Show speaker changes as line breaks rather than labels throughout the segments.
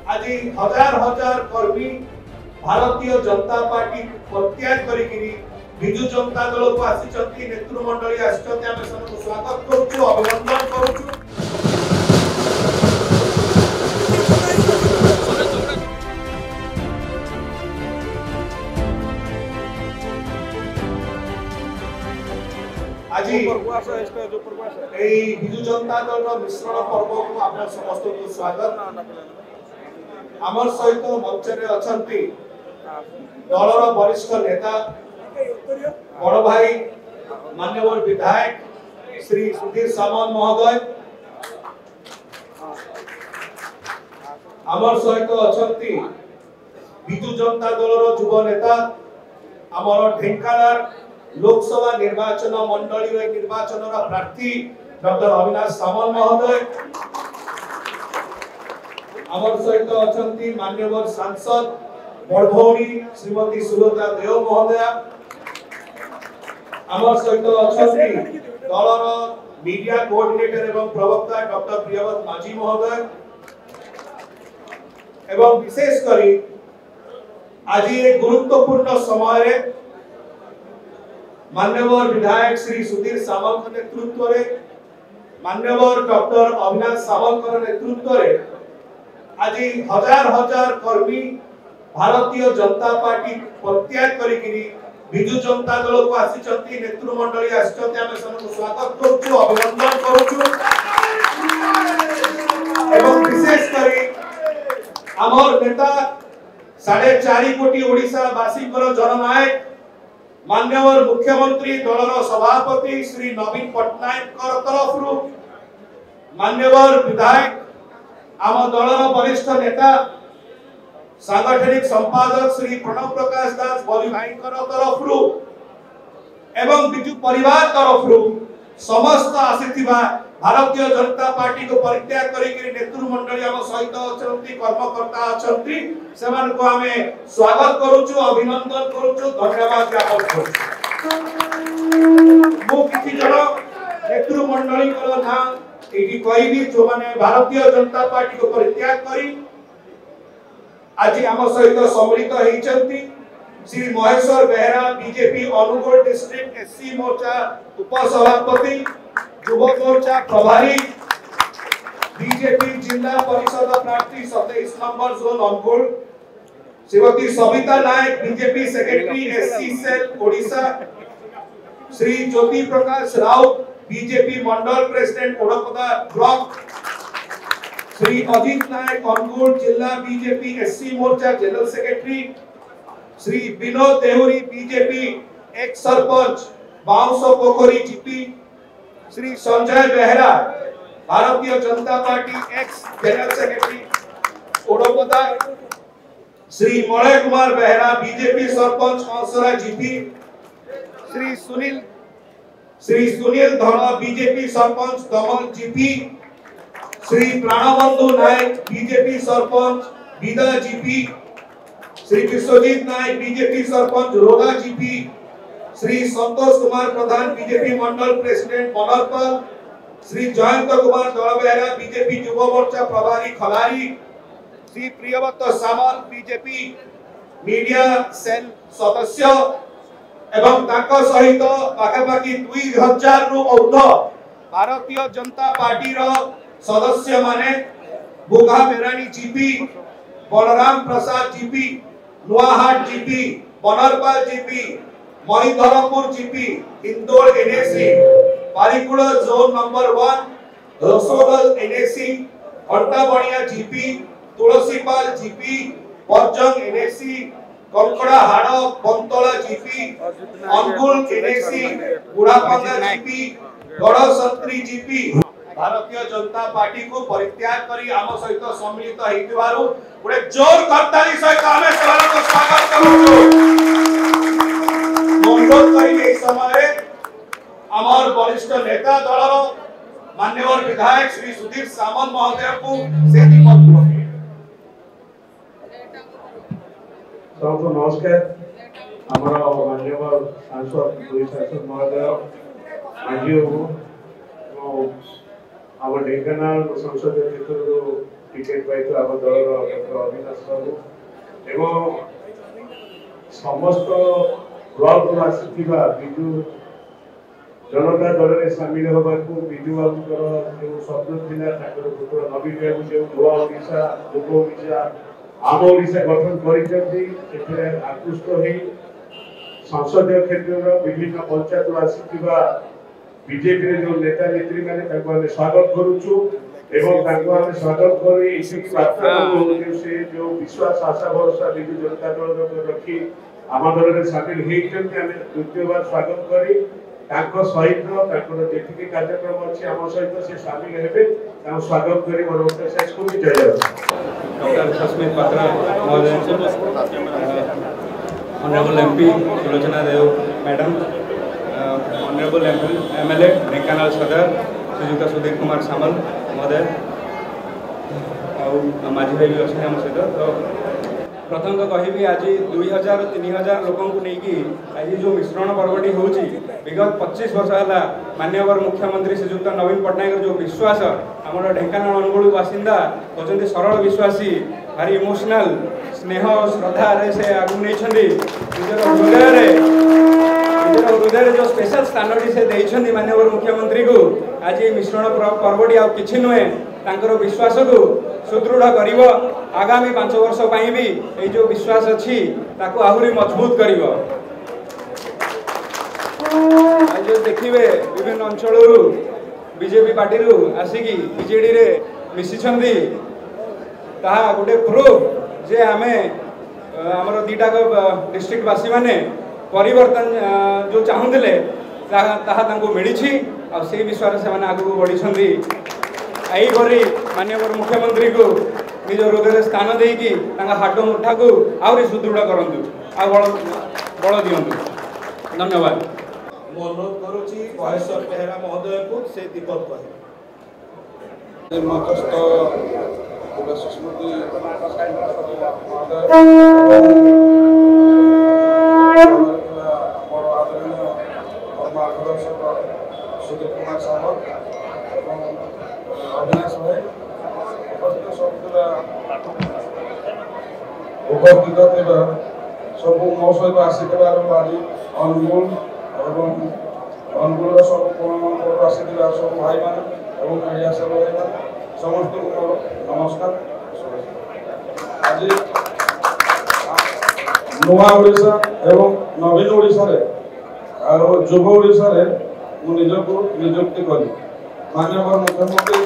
आज हजार हजार कर्मी भारतीय जनता पार्टी प्रत्याग करी विजु जनता दल को आसी नेतृमंडली आम स्वागत करुचु अभिनंदन करुचु। आज विजु जनता दल मिश्रण पर्व को आप समस्त को स्वागत। आमर सहित मंच रे अछंती दलर वरिष्ठ नेता बड़ भाई माननीय विधायक श्री सुधीर सामंत महोदय, आमर सहित अछंती विजु जनता दलर युव नेता आमर ढेंकानाल लोकसभा निर्वाचन मंडली निर्वाचन प्रार्थी डॉक्टर अविनाश सामंत महोदय, आमर सहित अछंती माननीय सांसद बड़भौणी श्रीमती सुलता देव महोदया, आमर सहित अछंती दलर मीडिया कोऑर्डिनेटर एवं प्रवक्ता डॉक्टर प्रियवत माझी महोदय एवं विशेष करी आज एक गुरुत्वपूर्ण समय रे माननीय विधायक श्री सुधीर सामंत नेतृत्व रे माननीय डॉक्टर अविनाश सामंत नेतृत्व रे आज हजार हजार कर्मी भारतीय जनता पार्टी प्रत्याग करी विजु जनता दल को आसी नेतृमंडली आम स्वागत करुचु अभिनंदन करुचु। एवं विशेष करी आमर नेता 4.5 कोटी ओडिशा वासी जननायक माननीय मुख्यमंत्री दलर सभापति श्री नवीन पट्टनायक तरफ माननीय विधायक आम दलर वरिष्ठ नेता सांगठनिक संपादक श्री प्रणव प्रकाश दास बलि भाई तरफ एवं बिजु परिवार तरफ समस्त आसीथिबा भारतीय जनता पार्टी को परित्याग करी नेतृमंडली आम सहित अछंती कर्मकर्ता अछंती सेमान को आमे स्वागत करूछु अभिनंदन करूछु धन्यवाद ज्ञापन करूछु। मु किछि जण नेतृमंडली को ना एठी कहबी जो माने भारतीय जनता पार्टी को परित्याग करी आज आम सहित सम्मिलित होइचंती Shri Maheshwar Behera BJP Angul district SC Morcha उपसभापति युव मोर्चा प्रभारी बीजेपी जिला परिषद प्रार्थी 27 number zone Angul Shrimati Savita Nayak BJP secretary SC cell Odisha Shri Jyoti Prakash Rout BJP Mandal president Odapada block Shri Ajit Nayak Angul जिला BJP SC Morcha general secretary Shri Vinod Dehuri BJP ex sarpanch Bounso Pokhari GP Shri Sanjay Behera Bharatiya Janata Party ex general secretary ओडोपदा Shri Malay Kumar Behera BJP sarpanch Kansara GP Shri Sunil Dhada BJP sarpanch Daman GP Shri Pranabandhu Nayak BJP sarpanch Bida GP Shri Biswajit Nayak BJP sarpanch Roga GP Shri Santosh Kumar Pradhan BJP Mandal president Manarpal Shri Jayant Kumar Dalbehera BJP Yuva Morcha प्रभारी Khalari Shri Priyabrata Samal BJP media cell सदस्य एवं ताको सहित पाखापाखि 2000 रु ऊर्ध्व भारतीय Janata party रो सदस्य माने Buga Berani GP Balram Prasad GP Nuahat GP Banarpal GP Manidharpur GP Indore NAC Parikud zone number 1 Rasol NAC Antabania GP Tulsipal GP Parjang NAC Kankadahad Bantala GP Angul NAC Budhapanga GP Gadasantri GP Bharatiya Janata party को परित्याग करी आम सहित सम्मिलित हेतिबारु गोटे जोर करताली सहित आमे सेमानक स्वागत करूछु। अनुरोध करी ए समय आमर वरिष्ठ नेता दलर माननीय विधायक श्री सुधीर सामंत महोदय को से निमंत्रण
सबको नमस्कार। हमारा माननीय सांसद दुई सांसद महोदय मांझी बाबू आम ढेंकानाल संसदीय क्षेत्र टिकेट पाई आम दल ସବୁ ଏବଂ ସମସ୍ତ ବ୍ଲକରୁ ଆସିଥିବା ବିଜୁ जनता दल में सामिल होगा विजु बाबूर जो स्वप्न था पुत्र नवीन बाबू जो नुआ ओडिशा युव ओडिशा आम ओडिशा गठन कर आकृष्ट हो संसदीय क्षेत्र विभिन्न पंचायत आसीथिबा बीजेपी जो नेता नेत्री मैंने स्वागत करुचु एवं स्वागत कर से जो विश्वास आशा भरोसा विजु जनता दल रखी आम दल में सामिल होती द्वितीय बार स्वागत करी सहित जी कार्यक्रम अच्छी आम सहित से सामिल हेबे स्वागत करी मोर शेष को जय
डॉक्टर सस्मित पात्रा महोदय ऑनरेबल एमपी सुलोचना देव मैडम ऑनरेबल एमएलए ढेंकानाल सदर श्रीजुक्त सुधीर कुमार सामल महोदय और माझी भाई भी अच्छे आम सहित तो प्रथम तो कहि आज 2000-3000 लोक आज जो मिश्रण पर्वटी हो विगत 25 वर्ष है माननीय मुख्यमंत्री श्रीजुक्त नवीन पट्टनायक जो विश्वास आम ढेंकानाल अनुगुल बासिंदा होती सरल विश्वासी भारी इमोशनाल स्नेह श्रद्धा से आगु नहीं हृदय जो स्पेशल स्थान से देइछन्ति माननीय मुख्यमंत्री को आज मिश्रण पर्वटी आ कि नुहे तांकर विश्वास को सुदृढ़ करिव आगामी 5 वर्ष भी ये जो विश्वास अच्छी ताको आहुरी मजबूत करिव आज जो देखिए विभिन्न अंचल बीजेपी पार्टी आसिकी बीजेडी रे मिशिछन्ति ताहा गोटे प्रूफ जे आमे हमर दीटा डिस्ट्रिक्ट वासी माने परिवर्तन जो चाहूले ताहा तांको मिली आ से विश्वास से आगू बढ़ी यहीपरि माननीय मुख्यमंत्री को निज हृदय स्थान देकी हाट मुठा को आहरी सुदृढ़ करूँ आ बल दिंतु धन्यवाद।
मैं अनुरोध करुच्ची महेश्वर बेहेरा महोदय को से दीपक कहे
मध्यस्थ सुस्मृति सुधीर कुमार सामल अविनाश भाई उपस्थित सब मो सहित आसीबार बारी अनुगुल अनुगुल सब कोण आसीथिबा सब भाई मान मीडिया सब भाई मान समस्त को नमस्कार। आज नुआ ओडिशा एवं नवीन ओडिशा रे और युव ओडिशा रे मु निजको नियुक्ति करी माननीय मुख्यमंत्री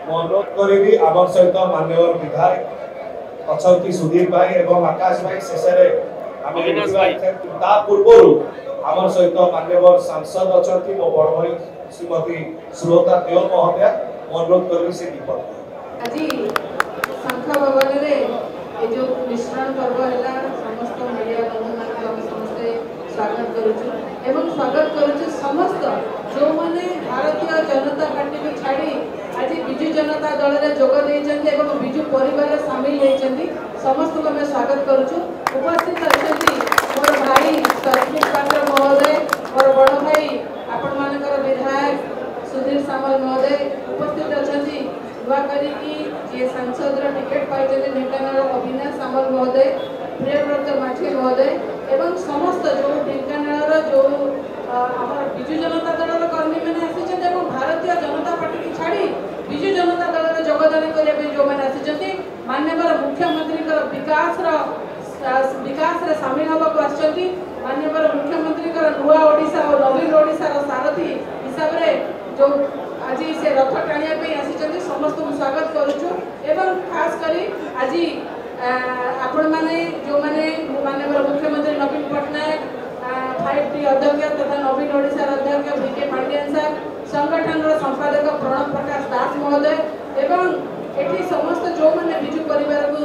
अनुरोध करी आम सहित माननीय विधायक अच्छा सुधीर भाई एवं आकाश भाई शेष पूर्व आम सहित माननीय सांसद अच्छा मो बड़ भाई श्रीमती सुलोचना देव महोदया अनुरोध करी से दीपक
आज शंख भवन ये जो मिश्रण पर्व है समस्त मीडिया बंधु समस्ते स्वागत करुचु स्वागत करुचु समस्त जो मैंने भारतीय जनता पार्टी को छाड़ी आज विजु जनता दल में जोग देते विजु परिवार सामिल होती समस्त को मैं स्वागत करुचु। उपस्थित अच्छा मोर भाई सस्मित पात्र महोदय मोर बड़ भाई आपण मानकर विधायक सुधीर सामल महोदय उपस्थित अच्छा नुआ करी सांसद टिकेट पाई ढेंकानाल अविनाश सामल महोदय प्रियव्रत माझी महोदय एवं समस्त जो ढेंकानाल जो आम विजु जनता दल कर्मी मैंने आसी भारतीय जनता पार्टी की छाड़ी विजु जनता दल में योगदान करने जो मैंने आसी माननीय मुख्यमंत्री विकास रे सामिल होगा आसछन्ति माननीय मुख्यमंत्री नुआ ओडिशा और नवीन ओडिशार सारथी हिसाब से जो आज से रथ टाणी आसी समस्त स्वागत करुचु एवं खास करी आज आपण मैंने जो मैंने माननीय मुख्यमंत्री नवीन पट्टनायक 5T अध्यक्ष तथा नवीन ओडिशार अध्यक्ष बीके पांडियन साहब संगठन संपादक प्रणव प्रकाश दास महोदय एवं एठी समस्त जो मैंने विजु परिवार को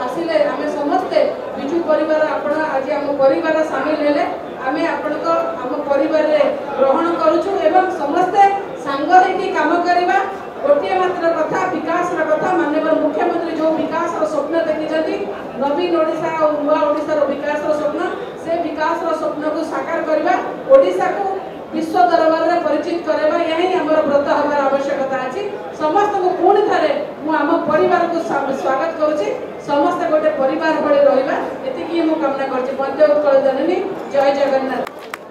आसिले आम समस्ते विजु परिवार आपण आज आम परिवार सामिल हेले आम आपण को आम परिवार रे ग्रहण करूछु एवं समस्ते सांग होइकी काम करबा गोटे मात्र कथा विकास कथा माननीय मुख्यमंत्री जो विकास स्वप्न देखी नवीन ओडिशा और नुआ ओडिशार विकास स्वप्न से विकास स्वप्न को साकार करबा ओडिशा को विश्व दरबार में परिचित करबा यही हमर व्रत हमार आवश्यक। समस्त को पुणी थारे मु आम परिवार को स्वागत करुछि समस्त गोटे परिवार भले रहिबा एतिकी मु कामना करछि मध्य उत्कल जननी जय जगन्नाथ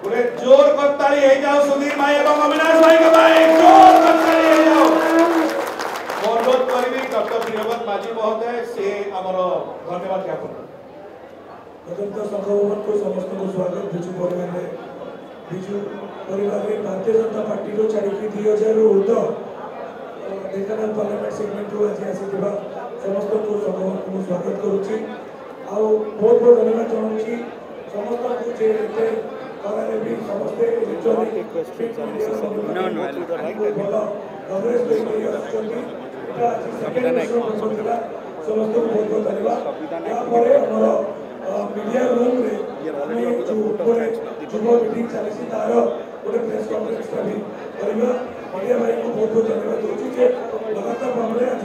पूरे जोर करताली हे जाओ सुधीर भाई एवं अविनाश भाई के भाई जोर करताली हे जाओ अनुरोध करिबी डॉक्टर प्रियव्रत माझी महोदय से हमर धन्यवाद ज्ञापन
प्रथमतः संघ भवन को समस्त को स्वागत बिजु परिवार में बिजु परिवार में भारतीय जनता पार्टी को छाड़ी 2000 रु ऊर्ध ढेंकानाल पार्लियामेंट सेगमेंट को आज आसीथिबा समस्त को संघ भवन को स्वागत करूची आ बहुत बहुत धन्यवाद चाहूची समस्त को जे एते करारे भी समस्त इलेक्ट्रॉनिक कवरेज दे आछथि एटा आज सेकेंड मिशन समस्त को बहुत बहुत धन्यवाद या परे हमर मीडिया रूम रे हमें जो ऊपर जुब मीटिंग चली तार गोटे प्रेस कॉन्फ्रेंस भी करवा मीडिया भाई को बहुत बहुत धन्यवाद दूची जे लगातार भाव आज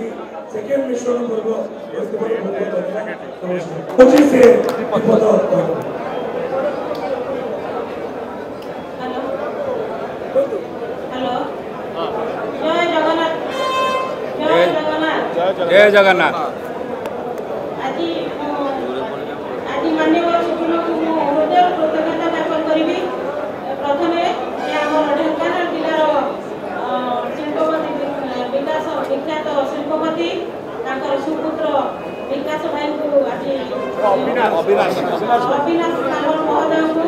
सेकेंड मिशन पर्व बहुत बहुत धन्यवाद नमस्कार कुछ से पद
हेलो जय जगन्नाथ जय जगन्नाथ
जय जगन्नाथ
आज माननीय सुप्रीमो को हृदय कृतज्ञता ज्ञापन करी प्रथम ढेंकानाल जिलार शिल्पपति विकास विख्यात शिल्पपति सुपुत्र विकास भाई को आज अविनाश महोदय को